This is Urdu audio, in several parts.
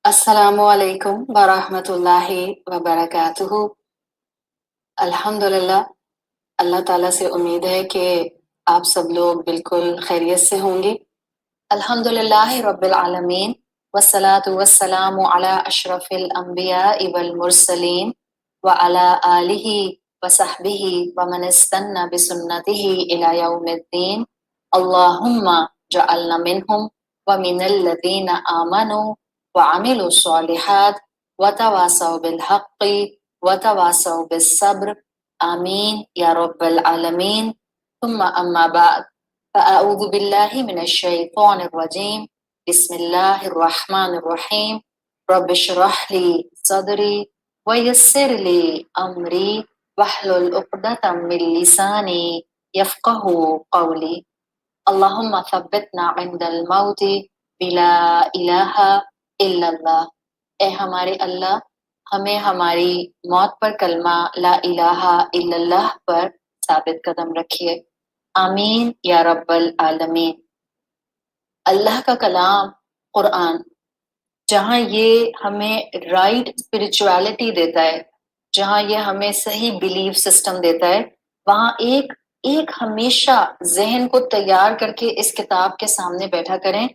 السلام علیکم ورحمۃ اللہ وبرکاتہ۔ الحمدللہ، اللہ تعالیٰ سے امید ہے کہ آپ سب لوگ بالکل خیریت سے ہوں گے۔ الحمدللہ رب العالمین، والصلاة والسلام علی اشرف الانبیاء والمرسلین وعلی آلہ وصحبہ ومن استنى بسنتہ الی یوم الدین۔ اللہم جعلنا منہم ومن الذین آمنوا وعملوا الصالحات وتواصوا بالحق وتواصوا بالصبر، آمین یا رب العالمین۔ ثم اما بعد، فاعوذ باللہ من الشیطان الرجیم، بسم اللہ الرحمن الرحیم۔ رب اشرح لی صدری ویسر لی امری واحلل عقدۃ من لسانی یفقہوا قولی۔ اللہم ثبتنا عند الموت بلا الہ الا اللہ۔ اے ہمارے اللہ، ہمیں ہماری موت پر کلمہ لا الہ الا اللہ پر ثابت قدم رکھیے، آمین یا رب العالمین۔ اللہ کا کلام قرآن، جہاں یہ ہمیں رائٹ اسپرچویلٹی دیتا ہے، جہاں یہ ہمیں صحیح بلیف سسٹم دیتا ہے، وہاں ایک ہمیشہ ذہن کو تیار کر کے اس کتاب کے سامنے بیٹھا کریں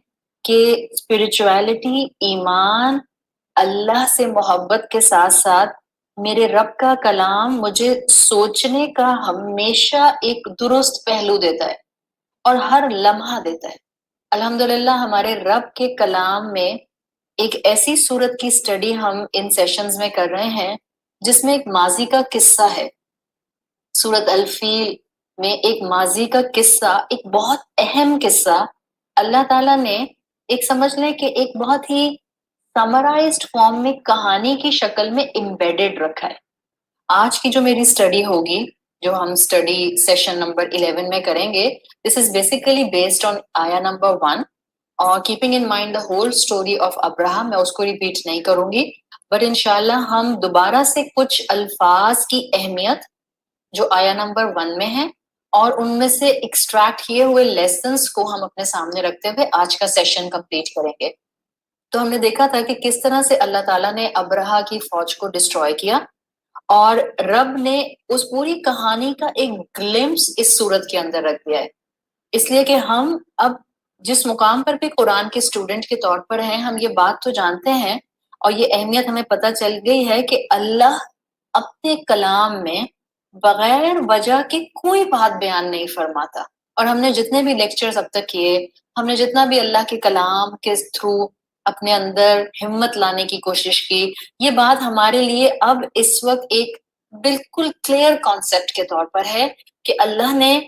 کہ اسپرچویلٹی، ایمان، اللہ سے محبت کے ساتھ ساتھ میرے رب کا کلام مجھے سوچنے کا ہمیشہ ایک درست پہلو دیتا ہے اور ہر لمحہ دیتا ہے۔ الحمدللہ ہمارے رب کے کلام میں ایک ایسی صورت کی سٹڈی ہم ان سیشنز میں کر رہے ہیں جس میں ایک ماضی کا قصہ ہے۔ سورت الفیل میں ایک ماضی کا قصہ، ایک بہت اہم قصہ اللہ تعالیٰ نے ایک سمجھ لیں کہ ایک بہت ہی سمرائزڈ فارم میں کہانی کی شکل میں امبیڈڈ رکھا ہے۔ آج کی جو میری سٹڈی ہوگی، جو ہم سٹڈی سیشن نمبر 11 میں کریں گے، دس از بیسیکلی بیسڈ آن آیا نمبر 1 اور keeping in mind the whole story of Abraham. میں اس کو ریپیٹ نہیں کروں گی، بٹ انشاءاللہ ہم دوبارہ سے کچھ الفاظ کی اہمیت جو آیا نمبر 1 میں ہیں اور ان میں سے ایکسٹریکٹ کیے ہوئے لیسنز کو ہم اپنے سامنے رکھتے ہوئے آج کا سیشن کمپلیٹ کریں گے۔ تو ہم نے دیکھا تھا کہ کس طرح سے اللہ تعالیٰ نے ابرہہ کی فوج کو ڈسٹروائے کیا، اور رب نے اس پوری کہانی کا ایک گلمپس اس صورت کے اندر رکھ دیا ہے۔ اس لیے کہ ہم اب جس مقام پر بھی قرآن کے اسٹوڈنٹ کے طور پر ہیں، ہم یہ بات تو جانتے ہیں اور یہ اہمیت ہمیں پتہ چل گئی ہے کہ اللہ اپنے کلام میں بغیر وجہ کے کوئی بات بیان نہیں فرماتا۔ اور ہم نے جتنے بھی لیکچرز اب تک کیے، ہم نے جتنا بھی اللہ کے کلام کے تھرو اپنے اندر ہمت لانے کی کوشش کی، یہ بات ہمارے لیے اب اس وقت ایک بالکل کلیئر کانسیپٹ کے طور پر ہے کہ اللہ نے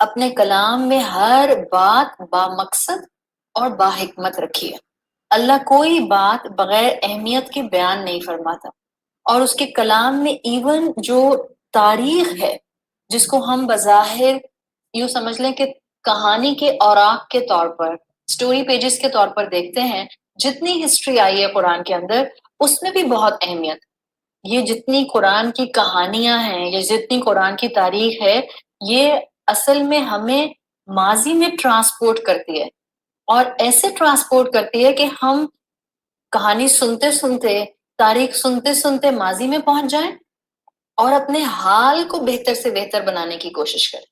اپنے کلام میں ہر بات با مقصد اور با حکمت رکھی ہے۔ اللہ کوئی بات بغیر اہمیت کے بیان نہیں فرماتا، اور اس کے کلام میں ایون جو تاریخ ہے جس کو ہم بظاہر یوں سمجھ لیں کہ کہانی کے اوراق کے طور پر، سٹوری پیجز کے طور پر دیکھتے ہیں، جتنی ہسٹری آئی ہے قرآن کے اندر اس میں بھی بہت اہمیت۔ یہ جتنی قرآن کی کہانیاں ہیں یا جتنی قرآن کی تاریخ ہے، یہ اصل میں ہمیں ماضی میں ٹرانسپورٹ کرتی ہے، اور ایسے ٹرانسپورٹ کرتی ہے کہ ہم کہانی سنتے سنتے، تاریخ سنتے سنتے ماضی میں پہنچ جائیں اور اپنے حال کو بہتر سے بہتر بنانے کی کوشش کریں۔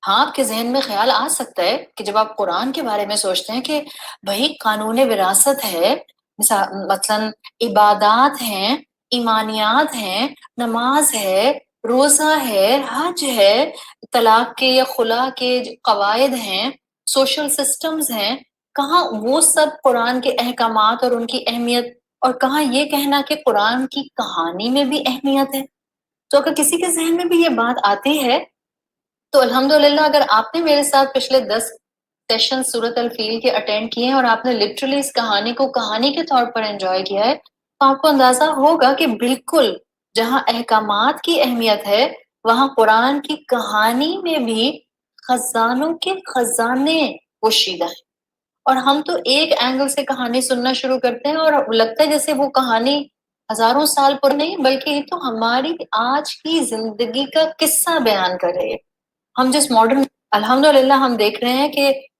ہاں، آپ کے ذہن میں خیال آ سکتا ہے کہ جب آپ قرآن کے بارے میں سوچتے ہیں کہ بھائی قانون وراثت ہے، مثلاً عبادات ہیں، ایمانیات ہیں، نماز ہے، روزہ ہے، حج ہے، طلاق کے یا خلا کے قواعد ہیں، سوشل سسٹمز ہیں، کہاں وہ سب قرآن کے احکامات اور ان کی اہمیت، اور کہاں یہ کہنا کہ قرآن کی کہانی میں بھی اہمیت ہے۔ تو اگر کسی کے ذہن میں بھی یہ بات آتی ہے تو الحمدللہ، اگر آپ نے میرے ساتھ پچھلے 10 سیشن سورت الفیل کے اٹینڈ کیے ہیں اور آپ نے لٹرلی اس کہانی کو کہانی کے طور پر انجوائے کیا ہے، تو آپ کو اندازہ ہوگا کہ بالکل جہاں احکامات کی اہمیت ہے، وہاں قرآن کی کہانی میں بھی خزانوں کے خزانے پوشیدہ ہیں۔ اور ہم تو ایک اینگل سے کہانی سننا شروع کرتے ہیں اور لگتا ہے جیسے وہ کہانی ہزاروں سال پر نہیں، بلکہ یہ تو ہماری آج کی زندگی کا قصہ بیان کر رہی ہے۔ ہم جس ماڈرن، الحمدللہ ہم دیکھ رہے ہیں کہ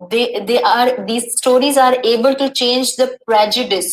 these stories are able to change the prejudice।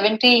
70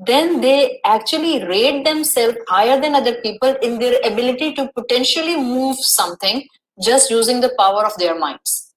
then they actually rate themselves higher than other people in their ability to potentially move something just using the power of their minds।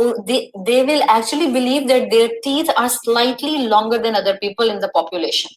they will actually believe that their teeth are slightly longer than other people in the population।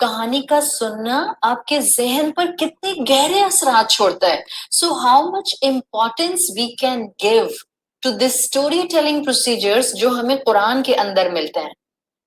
کہانی کا سننا آپ کے ذہن پر کتنے گہرے اثرات چھوڑتا ہے. So how much importance we can give to this story telling procedures جو ہمیں قرآن کے اندر ملتے ہیں.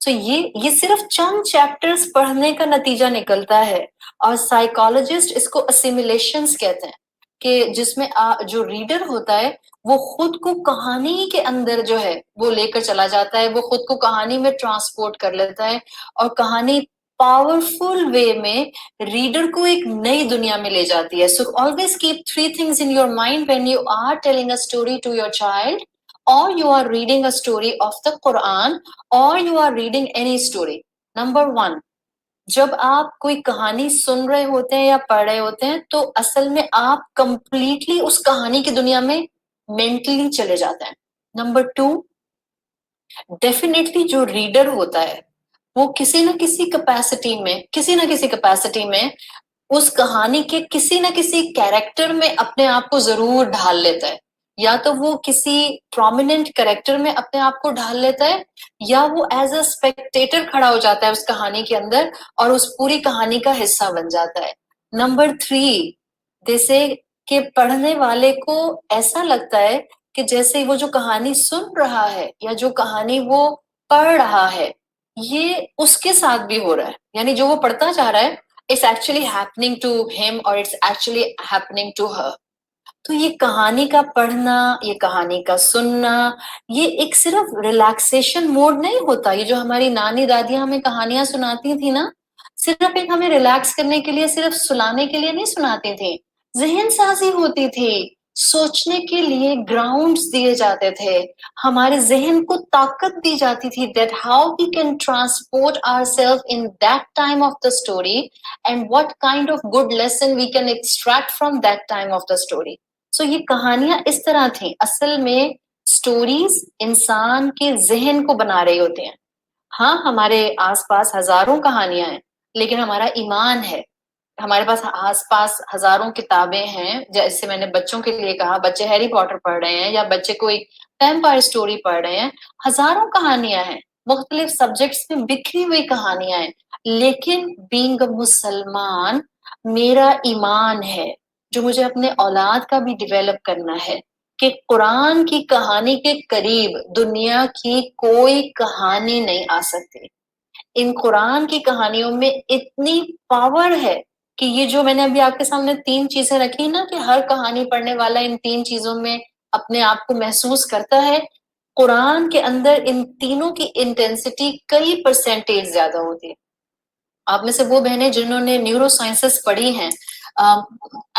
سو یہ صرف چند چیپٹرز پڑھنے کا نتیجہ نکلتا ہے، اور سائیکالوجسٹ اس کو اسیمیلیشنز کہتے ہیں، کہ جس میں جو ریڈر ہوتا ہے وہ خود کو کہانی کے اندر جو ہے وہ لے کر چلا جاتا ہے، وہ خود کو کہانی میں ٹرانسپورٹ کر لیتا ہے، اور کہانی پاورفل وے میں ریڈر کو ایک نئی دنیا میں لے جاتی ہے. So always keep 3 things in your mind when you are telling a story to your child, or you are reading a story of the Quran, or you are reading any story. Number 1, جب آپ کوئی کہانی سن رہے ہوتے ہیں یا پڑھ رہے ہوتے ہیں تو اصل میں آپ کمپلیٹلی اس کہانی کی دنیا میں مینٹلی چلے جاتے ہیں. نمبر 2، ڈیفینیٹلی جو ریڈر ہوتا ہے وہ کسی نہ کسی کیپیسٹی میں اس کہانی کے کسی نہ کسی کیریکٹر میں اپنے آپ کو ضرور ڈھال لیتا ہے. یا تو وہ کسی پرومیننٹ کریکٹر میں اپنے آپ کو ڈھال لیتا ہے، یا وہ ایز اے اسپیکٹیٹر کھڑا ہو جاتا ہے اس کہانی کے اندر اور اس پوری کہانی کا حصہ بن جاتا ہے. نمبر 3، جیسے کہ پڑھنے والے کو ایسا لگتا ہے کہ جیسے وہ جو کہانی سن رہا ہے یا جو کہانی وہ پڑھ رہا ہے یہ اس کے ساتھ بھی ہو رہا ہے، یعنی جو وہ پڑھتا جا رہا ہے it's actually happening to him or it's actually happening to her. تو یہ کہانی کا پڑھنا، یہ کہانی کا سننا، یہ ایک صرف ریلیکسیشن موڈ نہیں ہوتا. یہ جو ہماری نانی دادیاں ہمیں کہانیاں سناتی تھی نا، صرف ایک ہمیں ریلیکس کرنے کے لیے، صرف سلانے کے لیے نہیں سناتی تھی، ذہن سازی ہوتی تھی، سوچنے کے لیے گراؤنڈز دیے جاتے تھے، ہمارے ذہن کو طاقت دی جاتی تھی that how we can transport ourselves in that time of the story and what kind of good lesson we can extract from that time of the story. So یہ کہانیاں اس طرح تھیں، اصل میں سٹوریز انسان کے ذہن کو بنا رہی ہوتے ہیں. ہاں ہمارے آس پاس ہزاروں کہانیاں ہیں، لیکن ہمارا ایمان ہے. ہمارے پاس آس پاس ہزاروں کتابیں ہیں، جیسے میں نے بچوں کے لیے کہا، بچے ہیری پوٹر پڑھ رہے ہیں یا بچے کوئی ویمپائر اسٹوری پڑھ رہے ہیں، ہزاروں کہانیاں ہیں، مختلف سبجیکٹس میں بکھری ہوئی کہانیاں ہیں. لیکن بینگ اے مسلمان میرا ایمان ہے جو مجھے اپنے اولاد کا بھی ڈیولپ کرنا ہے کہ قرآن کی کہانی کے قریب دنیا کی کوئی کہانی نہیں آ سکتی. ان قرآن کی کہانیوں میں اتنی پاور ہے کہ یہ جو میں نے ابھی آپ کے سامنے 3 چیزیں رکھی نا، کہ ہر کہانی پڑھنے والا ان 3 چیزوں میں اپنے آپ کو محسوس کرتا ہے، قرآن کے اندر ان تینوں کی انٹینسٹی کئی % زیادہ ہوتی ہے. آپ میں سے وہ بہنیں جنہوں نے نیورو سائنسز پڑھی ہیں،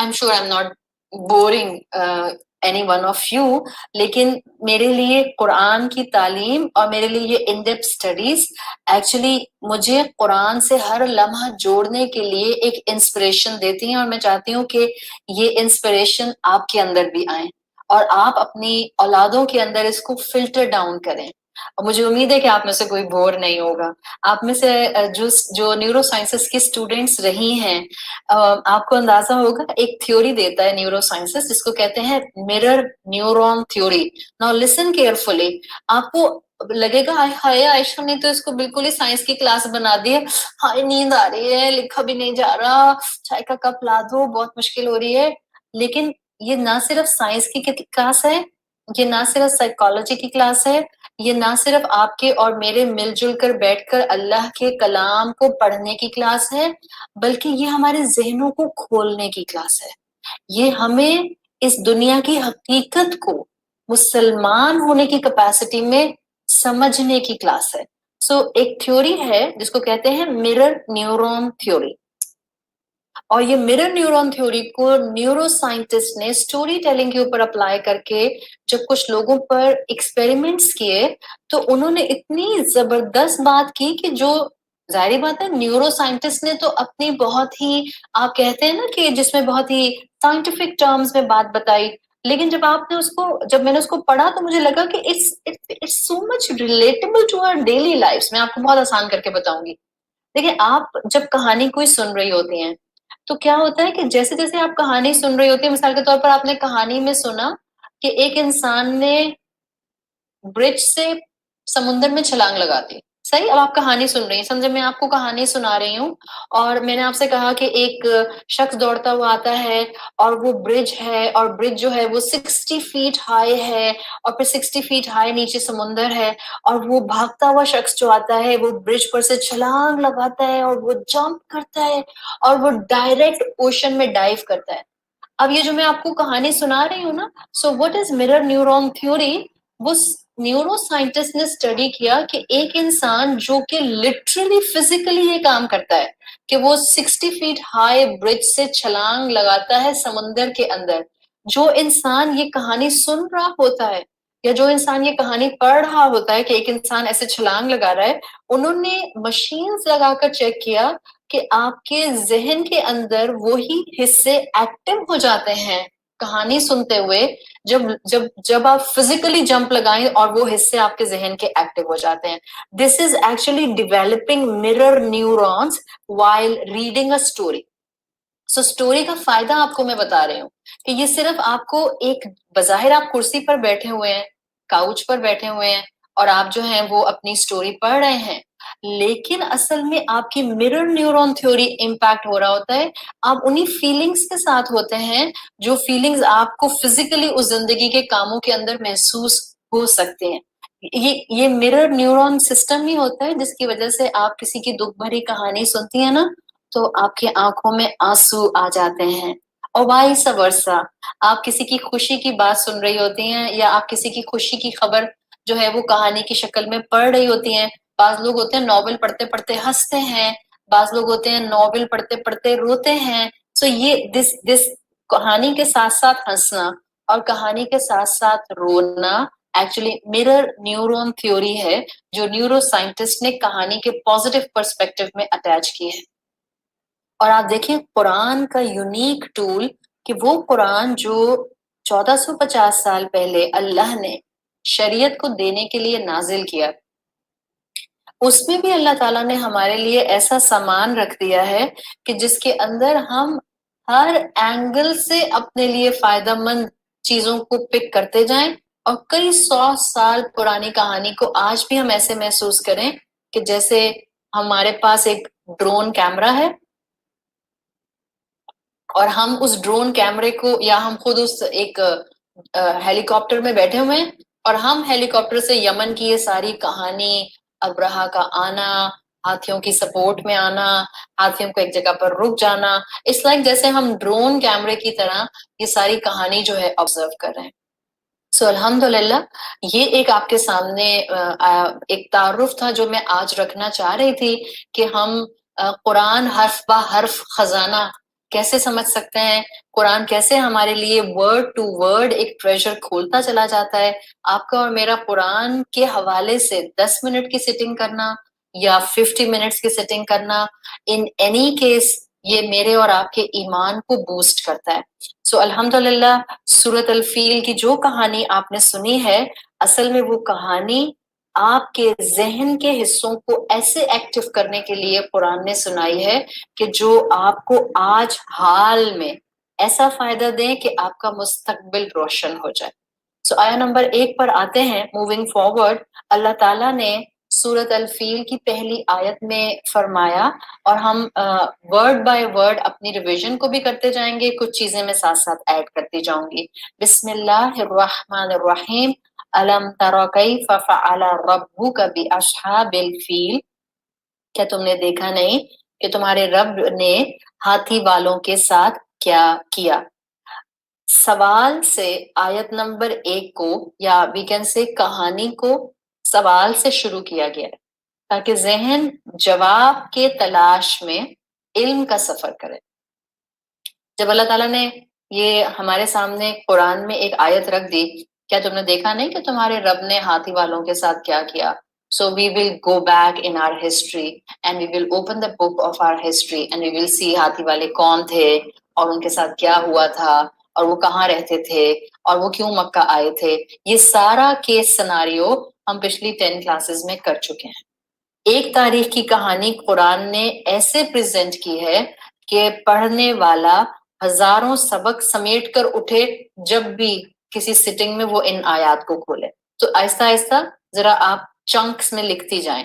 I'm sure I'm not boring any one of you، لیکن میرے لیے قرآن کی تعلیم اور میرے لیے یہ ان ڈیپتھ اسٹڈیز ایکچولی مجھے قرآن سے ہر لمحہ جوڑنے کے لیے ایک انسپریشن دیتی ہیں، اور میں چاہتی ہوں کہ یہ انسپریشن آپ کے اندر بھی آئیں اور آپ اپنی اولادوں کے اندر اس کو فلٹر ڈاؤن کریں. اور مجھے امید ہے کہ آپ میں سے کوئی بور نہیں ہوگا. آپ میں سے جو نیورو سائنسز کی اسٹوڈینٹس رہی ہیں، آپ کو اندازہ ہوگا ایک تھیوری دیتا ہے نیورو سائنسز جس کو کہتے ہیں mirror neuron theory. Now listen carefully. آپ کو لگے گا ہائے عائشہ نے تو اس کو بالکل ہی سائنس کی کلاس بنا دی ہے، ہائے نیند آ رہی ہے، لکھا بھی نہیں جا رہا، چائے کا کپ لا دو، بہت مشکل ہو رہی ہے. لیکن یہ نہ صرف سائنس کی کلاس ہے، یہ نہ صرف سائیکالوجی کی کلاس ہے، یہ نہ صرف آپ کے اور میرے مل جل کر بیٹھ کر اللہ کے کلام کو پڑھنے کی کلاس ہے، بلکہ یہ ہمارے ذہنوں کو کھولنے کی کلاس ہے. یہ ہمیں اس دنیا کی حقیقت کو مسلمان ہونے کی کیپیسٹی میں سمجھنے کی کلاس ہے. سو ایک تھیوری ہے جس کو کہتے ہیں مرر نیورون تھیوری، اور یہ مرر نیورون تھیوری کو نیورو سائنٹسٹ نے اسٹوری ٹیلنگ کے اوپر اپلائی کر کے جب کچھ لوگوں پر ایکسپیریمنٹس کیے تو انہوں نے اتنی زبردست بات کی کہ جو ظاہری بات ہے نیورو سائنٹسٹ نے تو اپنی بہت ہی، آپ کہتے ہیں نا کہ جس میں بہت ہی سائنٹیفک ٹرمز میں بات بتائی، لیکن جب میں نے اس کو پڑھا تو مجھے لگا کہ it's so much relatable to our daily lives. میں آپ کو بہت آسان کر کے بتاؤں گی. دیکھیں، آپ جب کہانی کوئی سن رہی ہوتی ہیں تو کیا ہوتا ہے کہ جیسے جیسے آپ کہانی سن رہی ہوتی ہیں، مثال کے طور پر آپ نے کہانی میں سنا کہ ایک انسان نے برج سے سمندر میں چھلانگ لگا دی. صحیح. اب آپ کہانی سن رہی ہیں، سمجھے میں آپ کو کہانی سنا رہی ہوں اور میں نے آپ سے کہا کہ ایک شخص دوڑتا ہوا آتا ہے اور وہ برج ہے، اور برج جو ہے وہ 60 فیٹ ہائی ہے، اور پھر 60 فیٹ ہائی نیچے سمندر ہے، اور وہ بھاگتا ہوا شخص جو آتا ہے وہ برج پر سے چھلانگ لگاتا ہے اور وہ جمپ کرتا ہے اور وہ ڈائریکٹ اوشن میں ڈائیو کرتا ہے. اب یہ جو میں آپ کو کہانی سنا رہی ہوں نا، so what is mirror neuron theory? وہ نیورو سائنٹسٹ نے اسٹڈی کیا کہ ایک انسان جو کہ لٹرلی فزیکلی یہ کام کرتا ہے کہ وہ 60 فیٹ ہائی برج سے چھلانگ لگاتا ہے سمندر کے اندر، جو انسان یہ کہانی سن رہا ہوتا ہے یا جو انسان یہ کہانی پڑھ رہا ہوتا ہے کہ ایک انسان ایسے چھلانگ لگا رہا ہے، انہوں نے مشینز لگا کر چیک کیا کہ آپ کے ذہن کے اندر وہی حصے ایکٹیو ہو جاتے ہیں کہانی سنتے ہوئے جب جب جب آپ فزیکلی جمپ لگائیں اور وہ حصے آپ کے ذہن کے ایکٹیو ہو جاتے ہیں. This is actually developing mirror neurons while reading a story. So story کا فائدہ آپ کو میں بتا رہی ہوں کہ یہ صرف آپ کو ایک بظاہر آپ کرسی پر بیٹھے ہوئے ہیں، کاؤچ پر بیٹھے ہوئے ہیں اور آپ جو ہیں وہ اپنی اسٹوری پڑھ رہے ہیں، لیکن اصل میں آپ کی مرر نیورون تھیوری امپیکٹ ہو رہا ہوتا ہے. آپ انہی فیلنگز کے ساتھ ہوتے ہیں جو فیلنگز آپ کو فزیکلی اس زندگی کے کاموں کے اندر محسوس ہو سکتے ہیں. یہ مرر نیورون سسٹم ہی ہوتا ہے جس کی وجہ سے آپ کسی کی دکھ بھری کہانی سنتی ہیں نا تو آپ کی آنکھوں میں آنسو آ جاتے ہیں، اور وائس ورثہ آپ کسی کی خوشی کی بات سن رہی ہوتی ہیں یا آپ کسی کی خوشی کی خبر جو ہے وہ کہانی کی شکل میں پڑھ رہی ہوتی ہیں. بعض لوگ ہوتے ہیں ناول پڑھتے پڑھتے ہنستے ہیں، بعض لوگ ہوتے ہیں ناول پڑھتے پڑھتے روتے ہیں. سو یہ دس کہانی کے ساتھ ساتھ ہنسنا اور کہانی کے ساتھ ساتھ رونا ایکچولی مرر نیورون تھیوری ہے جو نیورو سائنٹسٹ نے کہانی کے پازیٹیو پرسپیکٹو میں اٹیچ کی ہے. اور آپ دیکھیں قرآن کا یونیک ٹول کہ وہ قرآن جو 1450 سال پہلے اللہ نے شریعت کو دینے کے لیے نازل کیا، اس میں بھی اللہ تعالیٰ نے ہمارے لیے ایسا سامان رکھ دیا ہے کہ جس کے اندر ہم ہر اینگل سے اپنے لیے فائدہ مند چیزوں کو پک کرتے جائیں، اور کئی 100 سال پرانی کہانی کو آج بھی ہم ایسے محسوس کریں کہ جیسے ہمارے پاس ایک ڈرون کیمرہ ہے اور ہم اس ڈرون کیمرے کو یا ہم خود اس ایک ہیلی کاپٹر میں بیٹھے ہوئے ہیں اور ہم ہیلی کاپٹر سے یمن کی یہ ساری کہانی، ابرہا کا آنا، ہاتھیوں کی سپورٹ میں آنا، ہاتھیوں کو ایک جگہ پر رک جانا، اس لائک جیسے ہم ڈرون کیمرے کی طرح یہ ساری کہانی جو ہے آبزرو کر رہے ہیں. سو الحمدللہ یہ ایک آپ کے سامنے ایک تعارف تھا جو میں آج رکھنا چاہ رہی تھی کہ ہم قرآن حرف با حرف خزانہ کیسے سمجھ سکتے ہیں، قرآن کیسے ہمارے لیے ورڈ ٹو ورڈ ایک ٹریجر کھولتا چلا جاتا ہے. آپ کا اور میرا قرآن کے حوالے سے 10 منٹ کی سیٹنگ کرنا یا 50 منٹس کی سیٹنگ کرنا، ان اینی کیس یہ میرے اور آپ کے ایمان کو بوسٹ کرتا ہے. سو الحمدللہ سورۃ الفیل کی جو کہانی آپ نے سنی ہے، اصل میں وہ کہانی آپ کے ذہن کے حصوں کو ایسے ایکٹیو کرنے کے لیے قرآن نے سنائی ہے کہ جو آپ کو آج حال میں ایسا فائدہ دیں کہ آپ کا مستقبل روشن ہو جائے. سو آیا نمبر 1 پر آتے ہیں. موونگ فارورڈ اللہ تعالیٰ نے سورۃ الفیل کی پہلی آیت میں فرمایا، اور ہم ورڈ بائی ورڈ اپنی ریویژن کو بھی کرتے جائیں گے، کچھ چیزیں میں ساتھ ساتھ ایڈ کرتی جاؤں گی. بسم اللہ الرحمن الرحیم. الم تر کیف فعل ربک باصحاب الفیل. کیا تم نے دیکھا نہیں کہ تمہارے رب نے ہاتھی والوں کے ساتھ کیا کیا. سوال سے آیت نمبر 1 کو یا وی کین سے کہانی کو سوال سے شروع کیا گیا ہے تاکہ ذہن جواب کے تلاش میں علم کا سفر کرے. جب اللہ تعالیٰ نے یہ ہمارے سامنے قرآن میں ایک آیت رکھ دی، کیا تم نے دیکھا نہیں کہ تمہارے رب نے ہاتھی والوں کے ساتھ کیا کیا. So we will go back in our history and we will open the book of our history and we will see ہاتھی والے کون تھے اور ان کے ساتھ کیا ہوا تھا اور وہ کہاں رہتے تھے اور وہ کیوں مکہ آئے تھے. یہ سارا کیس سناریو ہم پچھلی 10 کلاسز میں کر چکے ہیں. ایک تاریخ کی کہانی قرآن نے ایسے پریزنٹ کی ہے کہ پڑھنے والا ہزاروں سبق سمیٹ کر اٹھے جب بھی کسی سٹنگ میں وہ ان آیات کو کھولے. تو آہستہ آہستہ ذرا آپ چنکس میں لکھتی جائیں.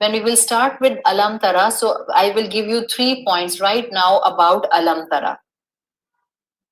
When we will start with alam tara, so I will give you 3 points right now about alam tara.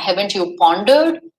haven't you pondered,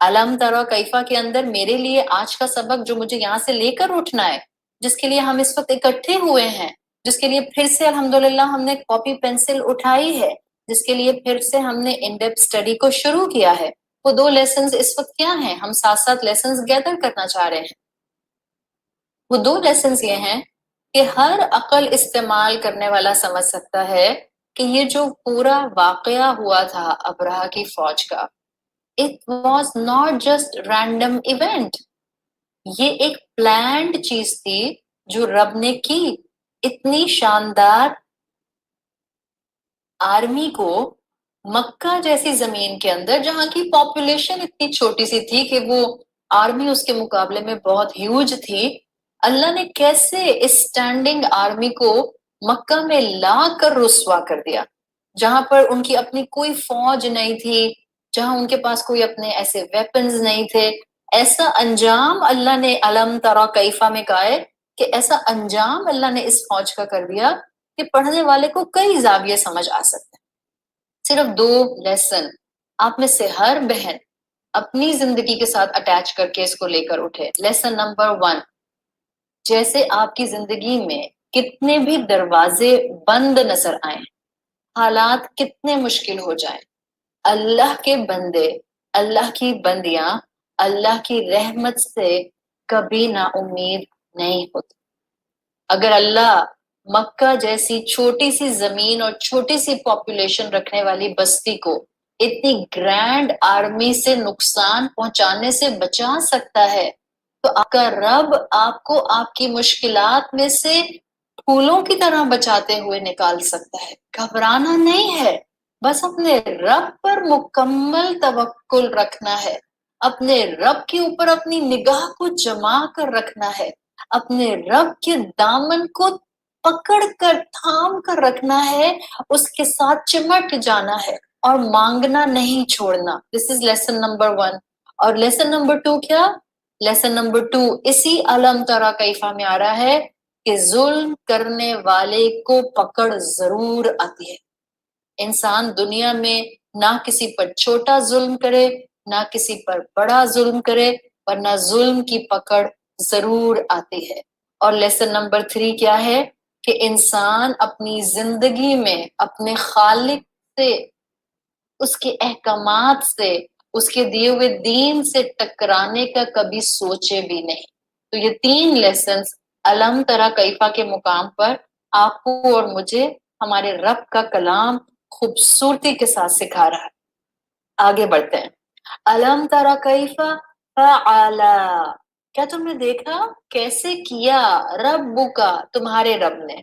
علم ترا کیفا کے اندر میرے لیے آج کا سبق جو مجھے یہاں سے لے کر اٹھنا ہے، جس کے لیے ہم اس وقت اکٹھے ہوئے ہیں، جس کے لیے پھر سے الحمدللہ ہم نے کاپی پینسل اٹھائی ہے، جس کے لیے پھر سے ہم نے ان ڈیپتھ اسٹڈی کو شروع کیا ہے، وہ 2 لیسنز اس وقت کیا ہیں؟ ہم ساتھ ساتھ لیسنز گیدر کرنا چاہ رہے ہیں۔ وہ 2 لیسنز یہ ہیں کہ ہر عقل استعمال کرنے والا سمجھ سکتا ہے کہ یہ جو پورا واقعہ ہوا تھا ابرہہ کی فوج کا، it was not just random event، یہ ایک پلانڈ چیز تھی جو رب نے کی۔ اتنی شاندار آرمی کو مکہ جیسی زمین کے اندر، جہاں کی پاپولیشن اتنی چھوٹی سی تھی کہ وہ آرمی اس کے مقابلے میں بہت ہیوج تھی، اللہ نے کیسے اس سٹینڈنگ آرمی کو مکہ میں لا کر رسوا کر دیا، جہاں پر ان کی اپنی کوئی فوج نہیں تھی، جہاں ان کے پاس کوئی اپنے ایسے ویپنز نہیں تھے۔ ایسا انجام اللہ نے علم ترا کیفا میں کہا ہے کہ ایسا انجام اللہ نے اس فوج کا کر دیا کہ پڑھنے والے کو کئی زاویے سمجھ آ سکتے ہیں۔ صرف 2 لیسن آپ میں سے ہر بہن اپنی زندگی کے ساتھ اٹیچ کر کے اس کو لے کر اٹھے۔ لیسن نمبر 1، جیسے آپ کی زندگی میں کتنے بھی دروازے بند نظر آئیں، حالات کتنے مشکل ہو جائیں، اللہ کے بندے، اللہ کی بندیاں اللہ کی رحمت سے کبھی نا امید نہیں ہوتی۔ اگر اللہ مکہ جیسی چھوٹی سی زمین اور چھوٹی سی پاپولیشن رکھنے والی بستی کو اتنی گرینڈ آرمی سے نقصان پہنچانے سے بچا سکتا ہے، تو آپ کا رب آپ کو آپ کی مشکلات میں سے پھولوں کی طرح بچاتے ہوئے نکال سکتا ہے۔ گھبرانا نہیں ہے، بس اپنے رب پر مکمل توکل رکھنا ہے، اپنے رب کے اوپر اپنی نگاہ کو جما کر رکھنا ہے، اپنے رب کے دامن کو پکڑ کر تھام کر رکھنا ہے، اس کے ساتھ چمٹ جانا ہے اور مانگنا نہیں چھوڑنا۔ دس از لیسن نمبر 1۔ اور لیسن نمبر 2 کیا؟ لیسن نمبر 2 اسی علم ترا کیفا میں آ رہا ہے کہ ظلم کرنے والے کو پکڑ ضرور آتی ہے۔ انسان دنیا میں نہ کسی پر چھوٹا ظلم کرے، نہ کسی پر بڑا ظلم کرے، ورنہ ظلم کی پکڑ ضرور آتی ہے۔ اور لیسن نمبر 3 کیا ہے؟ کہ انسان اپنی زندگی میں اپنے خالق سے، اس کے احکامات سے، اس کے دیے ہوئے دین سے ٹکرانے کا کبھی سوچے بھی نہیں۔ تو یہ 3 لیسنز علم ترا کیفا کے مقام پر آپ کو اور مجھے ہمارے رب کا کلام خوبصورتی کے ساتھ سکھا رہا ہے۔ آگے بڑھتے ہیں۔ علم ترا کیفا فعل، کیا تم نے دیکھا کیسے کیا رب کا، تمہارے رب نے۔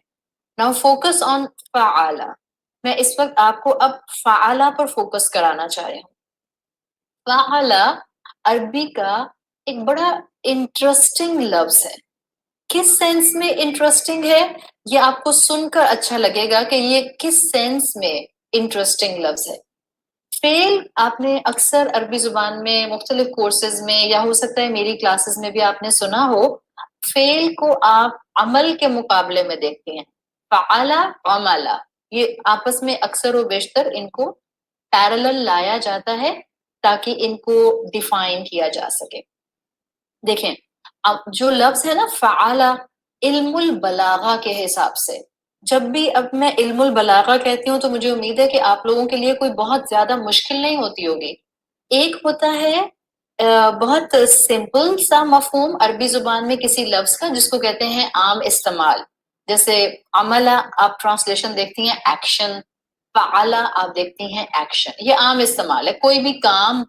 ناؤ فوکس آن فعل، میں اس وقت آپ کو اب فعل پر فوکس کرانا چاہ رہی ہوں۔ فعل عربی کا ایک بڑا انٹرسٹنگ لفظ ہے۔ کس سینس میں انٹرسٹنگ ہے؟ یہ آپ کو سن کر اچھا لگے گا کہ یہ کس سینس میں انٹرسٹنگ لفظ ہے۔ فیل آپ نے اکثر عربی زبان میں مختلف کورسز میں، یا ہو سکتا ہے میری کلاسز میں بھی آپ نے سنا ہو، فیل کو آپ عمل کے مقابلے میں دیکھتے ہیں۔ فعل عمل، یہ آپس میں اکثر و بیشتر ان کو پیرالل لایا جاتا ہے تاکہ ان کو ڈیفائن کیا جا سکے۔ دیکھیں اب جو لفظ ہے نا فعل، علم البلاغہ کے حساب سے، جب بھی اب میں علم البلاغہ کہتی ہوں تو مجھے امید ہے کہ آپ لوگوں کے لیے کوئی بہت زیادہ مشکل نہیں ہوتی ہوگی۔ ایک ہوتا ہے بہت سمپل سا مفہوم عربی زبان میں کسی لفظ کا، جس کو کہتے ہیں عام استعمال، جیسے عمل آپ ٹرانسلیشن دیکھتی ہیں ایکشن، فعل آپ دیکھتی ہیں ایکشن، یہ عام استعمال ہے۔ کوئی بھی کام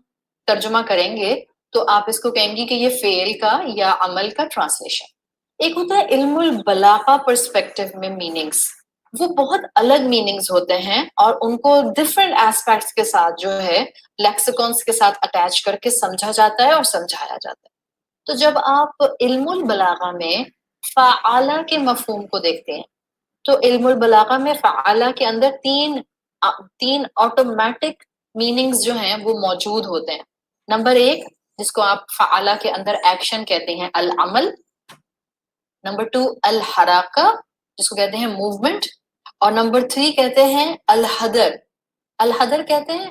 ترجمہ کریں گے تو آپ اس کو کہیں گی کہ یہ فعل کا یا عمل کا ٹرانسلیشن۔ ایک ہوتا ہے علم البلاغہ پرسپیکٹو میں میننگز، وہ بہت الگ میننگز ہوتے ہیں اور ان کو ڈفرینٹ ایسپیکٹس کے ساتھ جو ہے لیکسیکونس کے ساتھ اٹیچ کر کے سمجھا جاتا ہے اور سمجھایا جاتا ہے۔ تو جب آپ علم البلاغہ میں فعال کے مفہوم کو دیکھتے ہیں تو علم البلاغہ میں فعال کے اندر تین آٹومیٹک میننگز جو ہیں وہ موجود ہوتے ہیں۔ نمبر 1 جس کو آپ فعال کے اندر ایکشن کہتے ہیں العمل، نمبر 2 الحرکہ جس کو کہتے ہیں موومنٹ، اور نمبر 3 کہتے ہیں الحدر۔ الحدر کہتے ہیں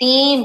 3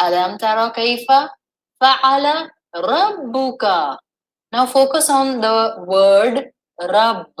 Alam tara kaifa fa'ala rabbuka. Now focus on the word Rabb.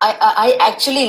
I actually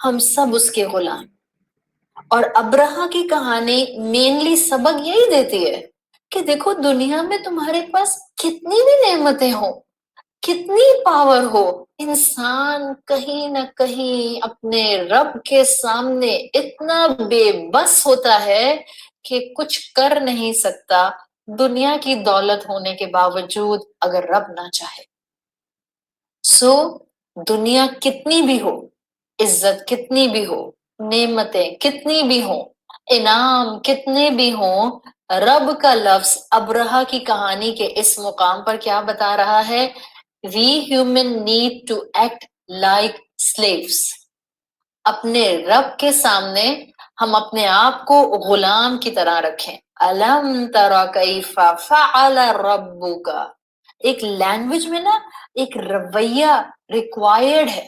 ہم سب اس کے غلام. اور ابرہا کی کہانی مینلی سبق یہی دیتی ہے کہ دیکھو دنیا میں تمہارے پاس کتنی بھی نعمتیں ہوں، کتنی پاور ہو، انسان کہیں نہ کہیں اپنے رب کے سامنے اتنا بے بس ہوتا ہے کہ کچھ کر نہیں سکتا، دنیا کی دولت ہونے کے باوجود اگر رب نہ چاہے. سو دنیا کتنی بھی ہو، عزت کتنی بھی ہو، نعمتیں کتنی بھی ہوں، انعام کتنے بھی ہوں، رب کا لفظ ابرہا کی کہانی کے اس مقام پر کیا بتا رہا ہے؟ We human need to act like slaves. اپنے رب کے سامنے ہم اپنے آپ کو غلام کی طرح رکھیں. الم تر کیف فعل ربک. ایک لینگویج میں نا ایک رویہ ریکوائرڈ ہے.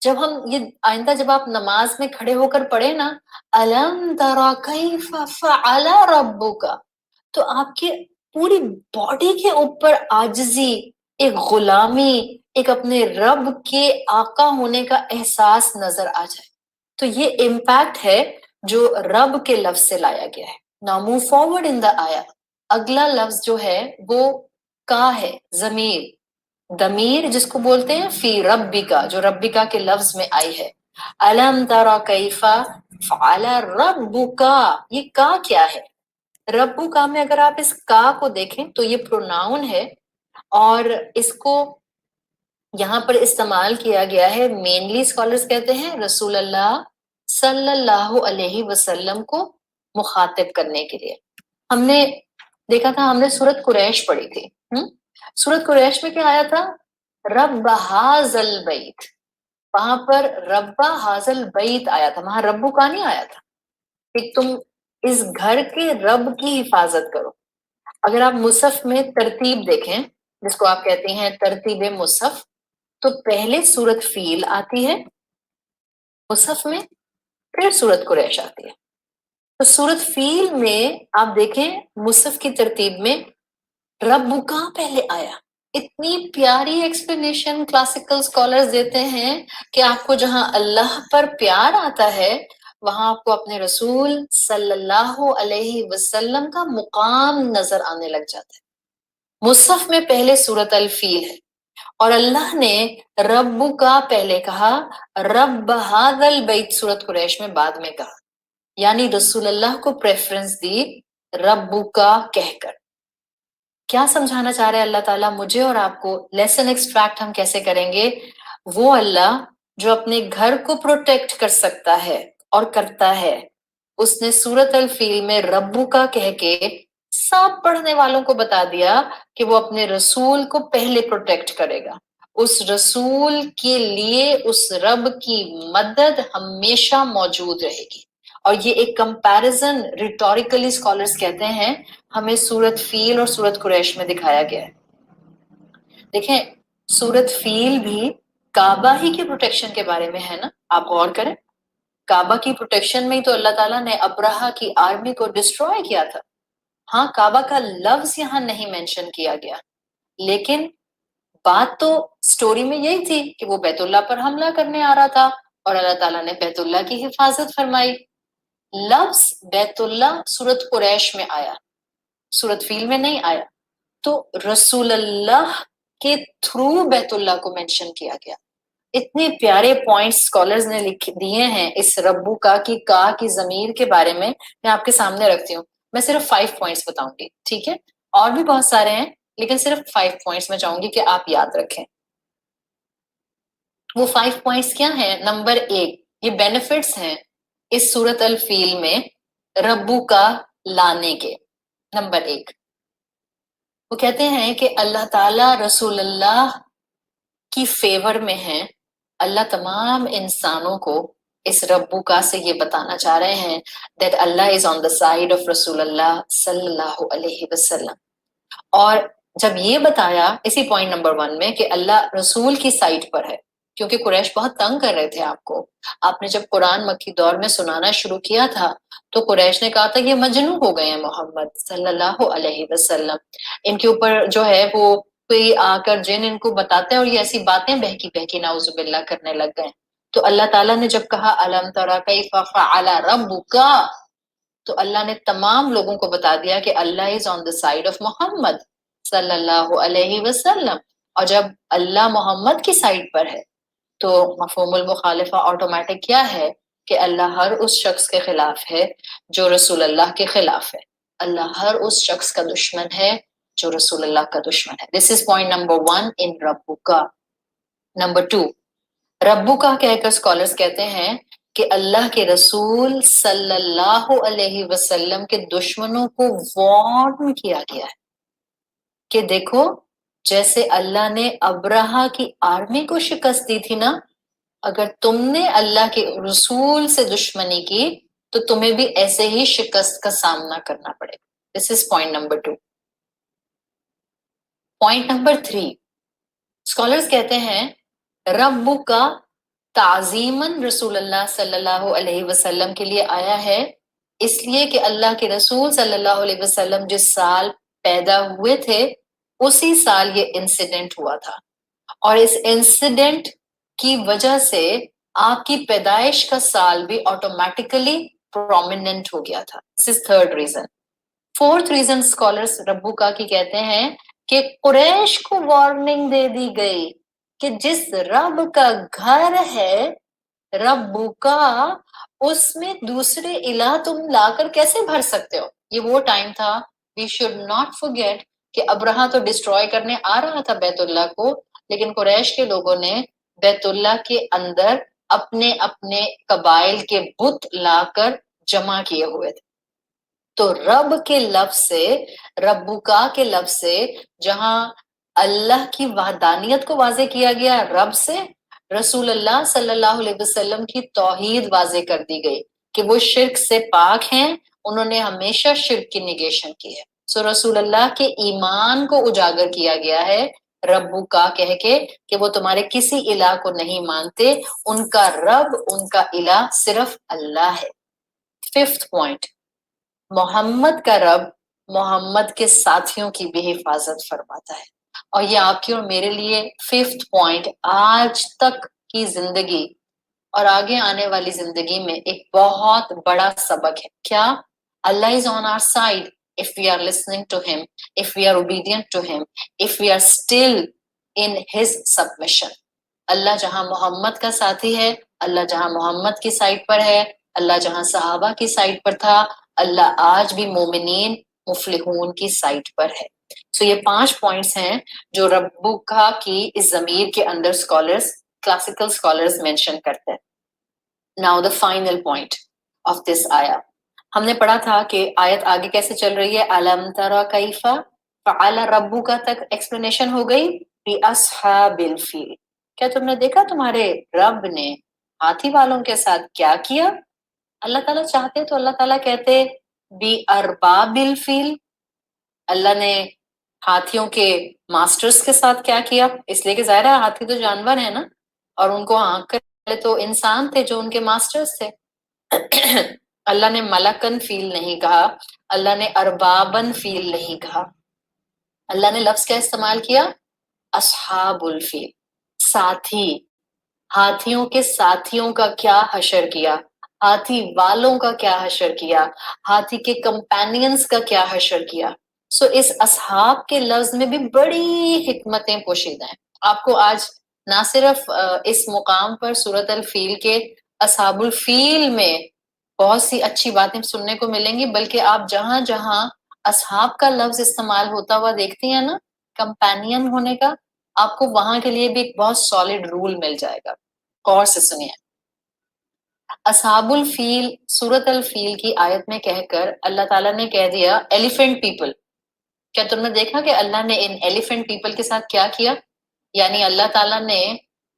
جب ہم یہ آئندہ جب آپ نماز میں کھڑے ہو کر پڑھے نا الم تر کیف فعل ربک، تو آپ کے پوری باڈی کے اوپر عاجزی، ایک غلامی، ایک اپنے رب کے آقا ہونے کا احساس نظر آ جائے. تو یہ امپیکٹ ہے جو رب کے لفظ سے لایا گیا ہے. Now move forward in the آیا. اگلا لفظ جو ہے وہ کا ہے، ضمیر، ضمیر جس کو بولتے ہیں فی ربکا، جو ربکا کے لفظ میں آئی ہے. الم تر کیف فعل ربکا، یہ کا کیا ہے؟ ربو کا میں اگر آپ اس کا کو دیکھیں تو یہ پروناؤن ہے، اور اس کو یہاں پر استعمال کیا گیا ہے مینلی اسکالرز کہتے ہیں رسول اللہ صلی اللہ علیہ وسلم کو مخاطب کرنے کے لیے. ہم نے دیکھا تھا، ہم نے سورۃ قریش پڑھی تھی. سورۃ قریش میں کیا آیا تھا؟ رب ہاذل بیت. وہاں پر رب ہاذل بیت آیا تھا، وہاں ربو کا نہیں آیا تھا کہ تم اس گھر کے رب کی حفاظت کرو. اگر آپ مصحف میں ترتیب دیکھیں جس کو آپ کہتے ہیں ترتیب مصحف، تو پہلے سورۃ فیل آتی ہے مصحف میں، پھر سورۃ قریش آتی ہے. تو سورۃ فیل میں آپ دیکھیں مصحف کی ترتیب میں رب کا پہلے آیا. اتنی پیاری ایکسپلینیشن کلاسیکل سکالرز دیتے ہیں کہ آپ کو جہاں اللہ پر پیار آتا ہے وہاں آپ کو اپنے رسول صلی اللہ علیہ وسلم کا مقام نظر آنے لگ جاتا ہے. مصحف میں پہلے سورۃ الفیل ہے، اور اللہ نے رب کا پہلے کہا، رب ھذا البیت سورۃ قریش میں بعد میں کہا، یعنی رسول اللہ کو پریفرنس دی رب کا کہہ کر. کیا سمجھانا چاہ رہے اللہ تعالیٰ مجھے اور آپ کو؟ لیسن ایکسٹریکٹ ہم کیسے کریں گے؟ وہ اللہ جو اپنے گھر کو پروٹیکٹ کر سکتا ہے اور کرتا ہے، اس نے سورۃ الفیل میں ربو کا کہہ کے سب پڑھنے والوں کو بتا دیا کہ وہ اپنے رسول کو پہلے پروٹیکٹ کرے گا. اس رسول کے لیے اس رب کی مدد ہمیشہ موجود رہے گی. اور یہ ایک کمپیریزن ریٹوریکلی اسکالرز کہتے ہیں ہمیں سورۃ فیل اور سورۃ قریش میں دکھایا گیا ہے. دیکھیں سورۃ فیل بھی کعبہ ہی کی پروٹیکشن کے بارے میں ہے نا. آپ غور کریں، کعبہ کی پروٹیکشن میں ہی تو اللہ تعالیٰ نے ابرہا کی آرمی کو ڈسٹروائے کیا تھا. ہاں کعبہ کا لفظ یہاں نہیں مینشن کیا گیا، لیکن بات تو سٹوری میں یہی تھی کہ وہ بیت اللہ پر حملہ کرنے آ رہا تھا اور اللہ تعالیٰ نے بیت اللہ کی حفاظت فرمائی. لفظ بیت اللہ سورۃ قریش میں آیا، سورۃ فیل میں نہیں آیا. تو رسول اللہ کے تھرو بیت اللہ کو مینشن کیا گیا. اتنے پیارے پوائنٹس اسکالرز نے لکھ دیے ہیں اس ربو کا کی ضمیر کے بارے میں آپ کے سامنے رکھتی ہوں. میں صرف 5 پوائنٹس بتاؤں گی، ٹھیک ہے؟ اور بھی بہت سارے ہیں لیکن صرف 5 پوائنٹس میں چاہوں گی کہ آپ یاد رکھیں. وہ 5 پوائنٹس کیا ہیں؟ نمبر 1، یہ بینیفٹس ہیں اس سورۃ الفیل میں ربو کا لانے کے. نمبر 1، وہ کہتے ہیں کہ اللہ تعالیٰ رسول اللہ کی فیور میں ہیں. اللہ تمام انسانوں کو اس ربو کا سے یہ بتانا چاہ رہے ہیں that Allah is on the side of رسول اللہ صلی اللہ علیہ وسلم. اور جب یہ بتایا اسی پوائنٹ نمبر 1 میں کہ اللہ رسول کی سائٹ پر ہے، کیونکہ قریش بہت تنگ کر رہے تھے آپ کو. آپ نے جب قرآن مکی دور میں سنانا شروع کیا تھا تو قریش نے کہا تھا یہ مجنون ہو گئے ہیں محمد صلی اللہ علیہ وسلم، ان کے اوپر جو ہے وہ کوئی آ کر جن ان کو بتاتے ہیں اور یہ ایسی باتیں بہکی بہکی نعوذ باللہ کرنے لگ گئے. تو اللہ تعالیٰ نے جب کہا الم تری کیف فعل ربک، تو اللہ نے تمام لوگوں کو بتا دیا کہ اللہ از آن دا سائڈ آف محمد صلی اللہ علیہ وسلم، اور جب اللہ محمد کی سائڈ پر ہے تو مفہوم المخالفہ آٹومیٹک کیا ہے کہ اللہ ہر اس شخص کے خلاف ہے جو رسول اللہ کے خلاف ہے، اللہ ہر اس شخص کا دشمن ہے جو رسول اللہ کا دشمن ہے۔ This is point number 1 in ربکا۔ نمبر 2، ربکا کہہ کر اسکالرز کہتے ہیں کہ اللہ کے رسول صلی اللہ علیہ وسلم کے دشمنوں کو وارن کیا گیا ہے کہ دیکھو جیسے اللہ نے ابرہہ کی آرمی کو شکست دی تھی نا، اگر تم نے اللہ کے رسول سے دشمنی کی تو تمہیں بھی ایسے ہی شکست کا سامنا کرنا پڑے گا۔ This is point number 2۔ Point number 3، scholars کہتے ہیں رب کا تعظیماً رسول اللہ صلی اللہ علیہ وسلم کے لیے آیا ہے، اس لیے کہ اللہ کے رسول صلی اللہ علیہ وسلم جس سال پیدا ہوئے تھے اسی سال یہ انسیڈنٹ ہوا تھا، اور اس انسیڈنٹ کی وجہ سے آپ کی پیدائش کا سال بھی آٹومیٹیکلی پرومیننٹ ہو گیا تھا۔ This is third reason. Fourth reason scholars ربکا کی کہتے ہیں کہ قریش کو وارننگ دے دی گئی کہ جس رب کا گھر ہے ربکا، اس میں دوسرے الہ تم لا کر کیسے بھر سکتے ہو؟ یہ وہ ٹائم تھا، وی شوڈ ناٹ forget کہ ابرہہ تو ڈسٹروائے کرنے آ رہا تھا بیت اللہ کو، لیکن قریش کے لوگوں نے بیت اللہ کے اندر اپنے اپنے قبائل کے بت لا کر جمع کیے ہوئے تھے۔ تو رب کے لفظ سے، ربکا کے لفظ سے جہاں اللہ کی وحدانیت کو واضح کیا گیا رب سے، رسول اللہ صلی اللہ علیہ وسلم کی توحید واضح کر دی گئی کہ وہ شرک سے پاک ہیں، انہوں نے ہمیشہ شرک کی نیگیشن کی ہے۔ سو رسول اللہ کے ایمان کو اجاگر کیا گیا ہے ربکا کہہ کے کہ وہ تمہارے کسی الہ کو نہیں مانتے، ان کا رب، ان کا الہ صرف اللہ ہے۔ ففتھ پوائنٹ، محمد کا رب محمد کے ساتھیوں کی بھی حفاظت فرماتا ہے، اور یہ آپ کی اور میرے لیے ففتھ پوائنٹ آج تک کی زندگی اور آگے آنے والی زندگی میں ایک بہت بڑا سبق ہے۔ کیا؟ اللہ is on our side if we are listening to him, if we are obedient to him, if we are still in his submission۔ اللہ جہاں محمد کا ساتھی ہے، اللہ جہاں محمد کی سائڈ پر ہے، اللہ جہاں صحابہ کی سائڈ پر تھا، اللہ آج بھی مومنین مفلحون کی سائڈ پر ہے۔ سو یہ 5 پوائنٹس ہیں جو ربکا کی اس ضمیر کے اندر اسکالرز، کلاسیکل اسکالرز مینشن کرتے ہیں۔ Now the final point of this آیا، ہم نے پڑھا تھا کہ آیت آگے کیسے چل رہی ہے، الم تری کیف فعل ربک تک ایکسپلینیشن ہو گئی، باصحاب الفیل، کیا تم نے دیکھا تمہارے رب نے ہاتھی والوں کے ساتھ کیا کیا؟ اللہ تعالیٰ چاہتے تو اللہ تعالیٰ کہتے بی ارباب الفیل، اللہ نے ہاتھیوں کے ماسٹرز کے ساتھ کیا کیا؟ اس لیے کہ ظاہر ہے ہاتھی تو جانور ہے نا، اور ان کو آنکھ کرے تو انسان تھے جو ان کے ماسٹرز تھے۔ اللہ نے ملکن فیل نہیں کہا، اللہ نے اربابن فیل نہیں کہا، اللہ نے لفظ کیا استعمال کیا؟ اصحاب الفیل، ساتھی۔ ہاتھیوں کے ساتھیوں کا کیا حشر کیا، ہاتھی والوں کا کیا حشر کیا، ہاتھی کے کمپینینز کا کیا حشر کیا۔ سو اس اصحاب کے لفظ میں بھی بڑی حکمتیں پوشیدہ ہیں۔ آپ کو آج نہ صرف اس مقام پر سورۃ الفیل کے اصحاب الفیل میں بہت سی اچھی باتیں سننے کو ملیں گی، بلکہ آپ جہاں جہاں اصحاب کا لفظ استعمال ہوتا ہوا دیکھتی ہیں نا، کمپینین ہونے کا، آپ کو وہاں کے لیے بھی ایک بہت سالڈ رول مل جائے گا۔ غور سے سنیے، اصحاب الفیل سورۃ الفیل کی آیت میں کہہ کر اللہ تعالیٰ نے کہہ دیا ایلیفنٹ پیپل۔ کیا تم نے دیکھا کہ اللہ نے ان ایلیفنٹ پیپل کے ساتھ کیا کیا؟ یعنی اللہ تعالیٰ نے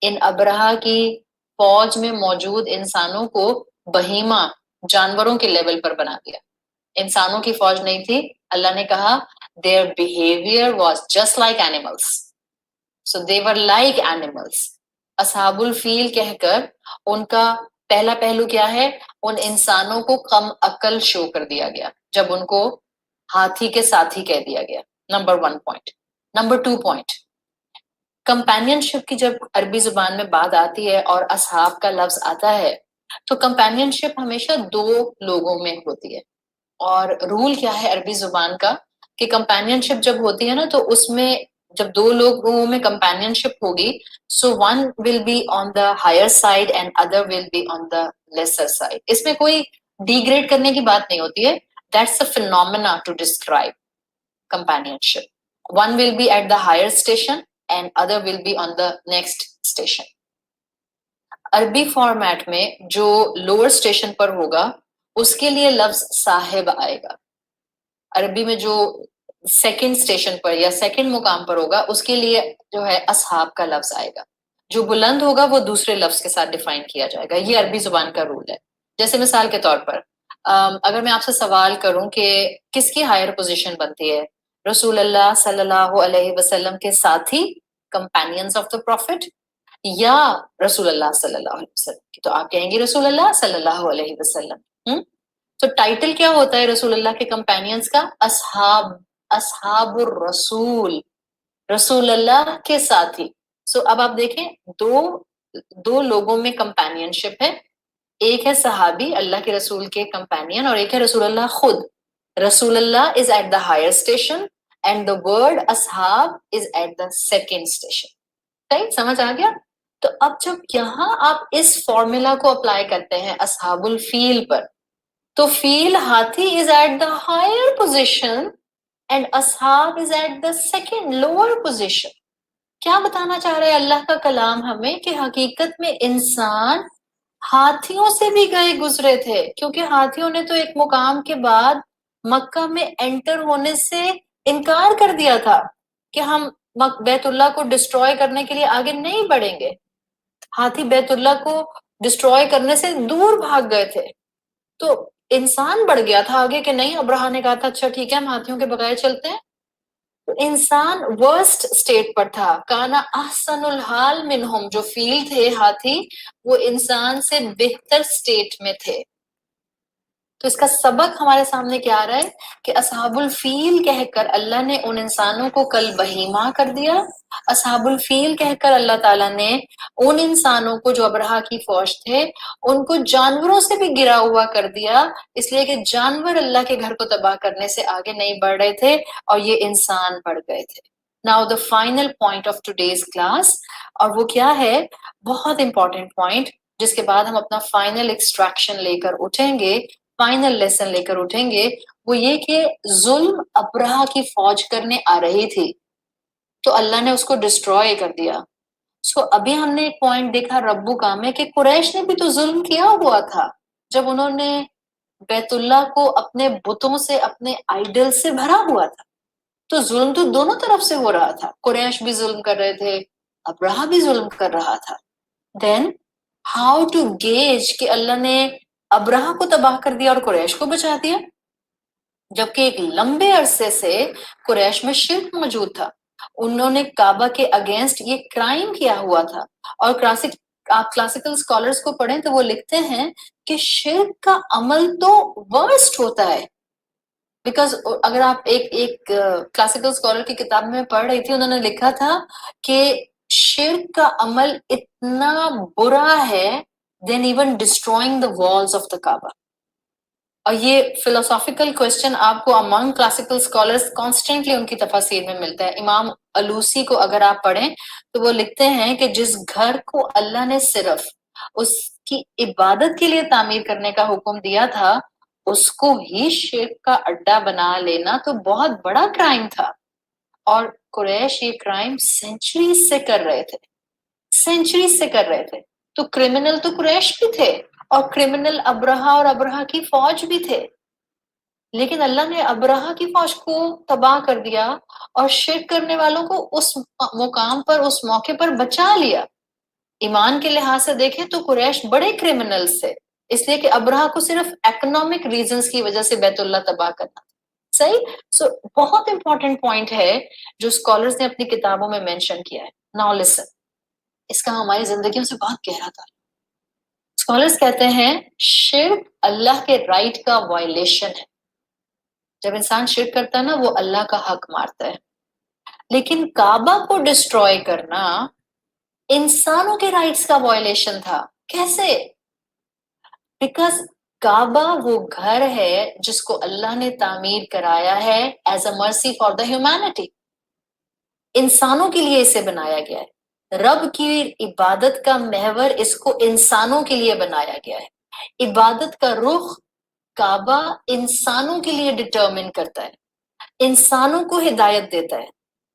ان ابرہہ کی فوج میں موجود انسانوں کو بہیمہ، جانوروں کے لیول پر بنا دیا۔ انسانوں کی فوج نہیں تھی، اللہ نے کہا their behavior was just like animals, so they were like animals۔ اصحاب الفیل کہہ کر ان کا پہلا پہلو کیا ہے؟ ان انسانوں کو کم عقل شو کر دیا گیا جب ان کو ہاتھی کے ساتھی کہہ دیا گیا۔ Number 1 point. نمبر 2 پوائنٹ، کمپینینشپ کی جب عربی زبان میں بات آتی ہے اور اصحاب کا لفظ آتا ہے تو کمپینینشپ ہمیشہ دو لوگوں میں ہوتی ہے. اور رول کیا ہے عربی زبان کا کہ کمپینینشپ جب ہوتی ہے نا تو اس میں جب دو لوگوں میں کمپینینشپ ہوگی so one will be on the higher side and other will be on the lesser side. اس میں کوئی ڈی گریڈ کرنے کی بات نہیں ہوتی ہے. That's a phenomena to describe companionship. One will be at the higher station and other will be on the next station. عربی فارمیٹ میں جو لوور اسٹیشن پر ہوگا اس کے لیے لفظ صاحب آئے گا. عربی میں جو سیکنڈ اسٹیشن پر یا سیکنڈ مقام پر ہوگا اس کے لیے جو ہے اصحاب کا لفظ آئے گا. جو بلند ہوگا وہ دوسرے لفظ کے ساتھ ڈیفائن کیا جائے گا. یہ عربی زبان کا رول ہے. جیسے مثال کے طور پر اگر میں آپ سے سوال کروں کہ کس کی ہائر پوزیشن بنتی ہے, رسول اللہ صلی اللہ علیہ وسلم کے ساتھی کمپینینز آف دا پروفٹ یا رسول اللہ صلی اللہ علیہ وسلم کی, تو آپ کہیں گے رسول اللہ صلی اللہ علیہ وسلم. تو ٹائٹل کیا ہوتا ہے رسول اللہ کے کمپینینز کا؟ اصحاب, اصحاب الرسول, رسول اللہ کے ساتھی. سو اب آپ دیکھیں دو لوگوں میں کمپینینشپ ہے. ایک ہے صحابی اللہ کے رسول کے کمپینین اور ایک ہے رسول اللہ خود. رسول اللہ is at the higher station and the word اصحاب is at the second station. صحیح سمجھ آ گیا؟ تو اب جب یہاں آپ اس فارمولا کو اپلائی کرتے ہیں اصحاب الفیل پر تو فیل ہاتھی is at the higher position and اصحاب is at the second lower position. کیا بتانا چاہ رہے اللہ کا کلام ہمیں کہ حقیقت میں انسان ہاتھیوں سے بھی گئے گزرے تھے, کیونکہ ہاتھیوں نے تو ایک مقام کے بعد مکہ میں انٹر ہونے سے انکار کر دیا تھا کہ ہم بیت اللہ کو ڈسٹروائے کرنے کے لیے آگے نہیں بڑھیں گے. ہاتھی بیت اللہ کو ڈسٹروائے کرنے سے دور بھاگ گئے تھے. تو انسان بڑھ گیا تھا آگے کہ نہیں. ابراہ نے کہا تھا اچھا ٹھیک ہے ہم ہاتھیوں کے بغیر چلتے ہیں. تو انسان ورسٹ اسٹیٹ پر تھا. کانا احسن الحال منہم, جو فیل تھے ہاتھی وہ انسان سے بہتر اسٹیٹ میں تھے. تو اس کا سبق ہمارے سامنے کیا آ رہا ہے کہ اصحاب الفیل کہہ کر اللہ نے ان انسانوں کو کل بہیمہ کر دیا. اصحاب الفیل کہہ کر اللہ تعالیٰ نے ان انسانوں کو جو ابرہہ کی فوج تھے ان کو جانوروں سے بھی گرا ہوا کر دیا, اس لیے کہ جانور اللہ کے گھر کو تباہ کرنے سے آگے نہیں بڑھ رہے تھے اور یہ انسان بڑھ گئے تھے. Now the final point of today's class, اور وہ کیا ہے, بہت امپورٹنٹ پوائنٹ جس کے بعد ہم اپنا فائنل ایکسٹریکشن لے کر اٹھیں گے, فائنل لیسن لے کر اٹھیں گے, وہ یہ کہ ظلم ابرہہ کی فوج کرنے آ رہی تھی تو اللہ نے اس کو ڈسٹروائے کر دیا. ابھی ہم نے ایک پوائنٹ دیکھا ربو کا میں کہ قریش نے بھی تو ظلم کیا ہوا تھا جب انہوں نے بیت اللہ کو اپنے بتوں سے اپنے آئیڈل سے بھرا ہوا تھا. تو ظلم تو دونوں طرف سے ہو رہا تھا. قریش بھی ظلم کر رہے تھے, ابرہہ بھی ظلم کر رہا تھا. دین ہاؤ ٹو گیج کہ اللہ نے ابرہہ کو تباہ کر دیا اور قریش کو بچا دیا, جبکہ ایک لمبے عرصے سے قریش میں شرک موجود تھا. انہوں نے کعبہ کے اگینسٹ یہ کرائم کیا ہوا تھا. اور آپ کلاسیکل اسکالرس کو پڑھیں تو وہ لکھتے ہیں کہ شرک کا عمل تو ورسٹ ہوتا ہے. بیکاز اگر آپ ایک کلاسیکل اسکالر کی کتاب میں پڑھ رہی تھی, انہوں نے لکھا تھا کہ شرک کا عمل اتنا برا ہے then even destroying the walls of the Kaaba. اور یہ فلسافیکل کوسچن آپ کو امنگ کلاسیکل اسکالرس کانسٹنٹلی ان کی تفاسیر میں ملتا ہے. امام الوسی کو اگر آپ پڑھیں تو وہ لکھتے ہیں کہ جس گھر کو اللہ نے صرف اس کی عبادت کے لیے تعمیر کرنے کا حکم دیا تھا اس کو ہی شرک کا اڈا بنا لینا تو بہت بڑا کرائم تھا. اور قریش یہ کرائم سینچریز سے کر رہے تھے, سینچریز سے کر رہے تھے. تو کرمنل تو قریش بھی تھے اور کرمنل ابرہہ اور ابرہہ کی فوج بھی تھے, لیکن اللہ نے ابرہہ کی فوج کو تباہ کر دیا اور شرک کرنے والوں کو اس مقام پر اس موقع پر بچا لیا. ایمان کے لحاظ سے دیکھیں تو قریش بڑے کرمنلز تھے, اس لیے کہ ابرہہ کو صرف اکنامک ریزنز کی وجہ سے بیت اللہ تباہ کرنا. صحیح. بہت امپورٹنٹ پوائنٹ ہے جو اسکالرز نے اپنی کتابوں میں مینشن کیا ہے. ناؤ لسن, اس کا ہماری زندگیوں سے بہت گہرا تھا. اسکالرز کہتے ہیں شرک اللہ کے رائٹ کا وائلیشن ہے. جب انسان شرک کرتا ہے نا وہ اللہ کا حق مارتا ہے. لیکن کعبہ کو ڈسٹروائے کرنا انسانوں کے رائٹس کا وائلیشن تھا. کیسے؟ بیکاز کعبہ وہ گھر ہے جس کو اللہ نے تعمیر کرایا ہے ایز اے مرسی فار دا ہیومینٹی. انسانوں کے لیے اسے بنایا گیا ہے. رب کی عبادت کا محور اس کو انسانوں کے لیے بنایا گیا ہے. عبادت کا رخ کعبہ انسانوں کے لیے ڈٹرمن کرتا ہے, انسانوں کو ہدایت دیتا ہے.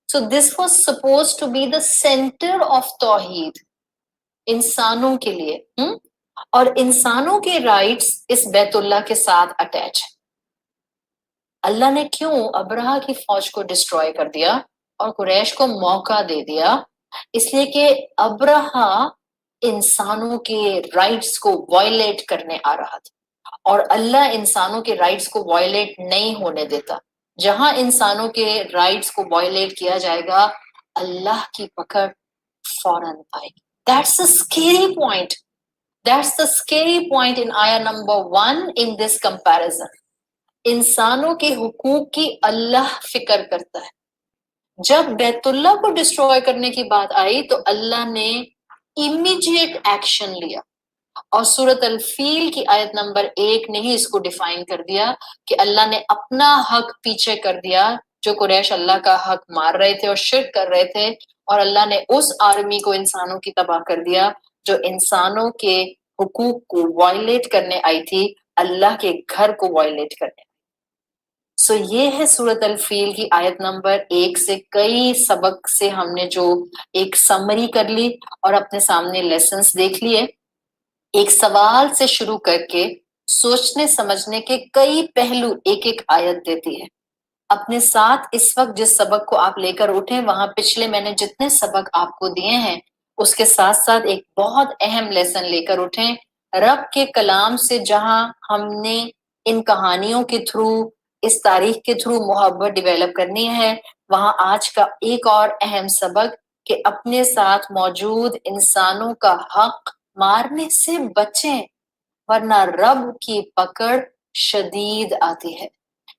So this was supposed to be the center of توحید انسانوں کے لیے. اور انسانوں کے رائٹس اس بیت اللہ کے ساتھ اٹیچ ہیں. اللہ نے کیوں ابرہہ کی فوج کو ڈسٹروائے کر دیا اور قریش کو موقع دے دیا؟ اس لیے کہ ابرہہ انسانوں کے رائٹس کو وائلیٹ کرنے آ رہا تھا, اور اللہ انسانوں کے رائٹس کو وائلیٹ نہیں ہونے دیتا. جہاں انسانوں کے رائٹس کو وائلیٹ کیا جائے گا اللہ کی پکڑ فوراً آئے گی. That's the scary point. That's the scary point in ayah number 1 in this comparison. انسانوں کے حقوق کی اللہ فکر کرتا ہے. جب بیت اللہ کو ڈسٹروائے کرنے کی بات آئی تو اللہ نے امیڈیٹ ایکشن لیا, اور سورۃ الفیل کی آیت نمبر 1 نے ہی اس کو ڈیفائن کر دیا کہ اللہ نے اپنا حق پیچھے کر دیا. جو قریش اللہ کا حق مار رہے تھے اور شرک کر رہے تھے, اور اللہ نے اس آرمی کو انسانوں کی تباہ کر دیا جو انسانوں کے حقوق کو وائلیٹ کرنے آئی تھی, اللہ کے گھر کو وائلیٹ کرنے. سو یہ ہے سورۃ الفیل کی آیت نمبر 1 سے کئی سبق سے ہم نے جو ایک سمری کر لی اور اپنے سامنے لیسنز دیکھ لیے. ایک سوال سے شروع کر کے سوچنے سمجھنے کے کئی پہلو ایک ایک آیت دیتی ہے. اپنے ساتھ اس وقت جس سبق کو آپ لے کر اٹھیں, وہاں پچھلے میں نے جتنے سبق آپ کو دیے ہیں اس کے ساتھ ساتھ ایک بہت اہم لیسن لے کر اٹھیں. رب کے کلام سے جہاں ہم نے ان کہانیوں کے تھرو, اس تاریخ کے تھرو محبت ڈیولپ کرنی ہے, وہاں آج کا ایک اور اہم سبق کہ اپنے ساتھ موجود انسانوں کا حق مارنے سے بچیں, ورنہ رب کی پکڑ شدید آتی ہے.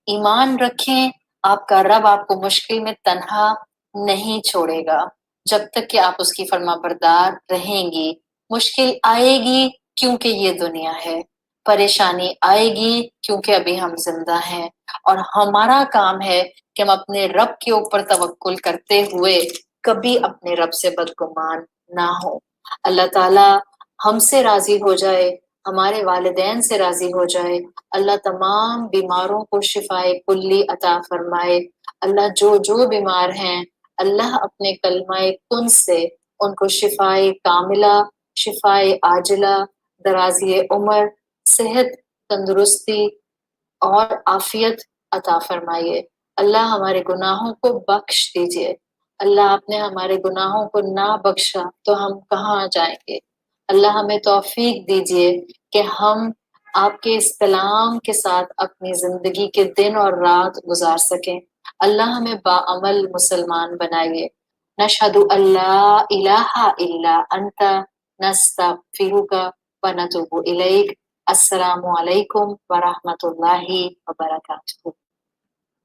ایمان رکھیں, آپ کا رب آپ کو مشکل میں تنہا نہیں چھوڑے گا جب تک کہ آپ اس کی فرما بردار رہیں گی. مشکل آئے گی کیونکہ یہ دنیا ہے, پریشانی آئے گی کیونکہ ابھی ہم زندہ ہیں, اور ہمارا کام ہے کہ ہم اپنے رب کے اوپر توکل کرتے ہوئے کبھی اپنے رب سے بدگمان نہ ہو. اللہ تعالی ہم سے راضی ہو جائے, ہمارے والدین سے راضی ہو جائے. اللہ تمام بیماروں کو شفائے کلی عطا فرمائے. اللہ جو جو بیمار ہیں اللہ اپنے کلمہ کن سے ان کو شفائے کاملہ, شفائے عاجلہ, درازی عمر, صحت, تندرستی اور عافیت عطا فرمائیے. اللہ ہمارے گناہوں کو بخش دیجیے. اللہ آپ نے ہمارے گناہوں کو نہ بخشا تو ہم کہاں جائیں گے. اللہ ہمیں توفیق دیجیے کہ ہم آپ کے اس کلام کے ساتھ اپنی زندگی کے دن اور رات گزار سکیں. اللہ ہمیں باعمل مسلمان بنائیے. نشہد ان لا الہ الا انت نستغفرک ونتوب الیک. السلام علیکم ورحمۃ اللہ وبرکاتہ.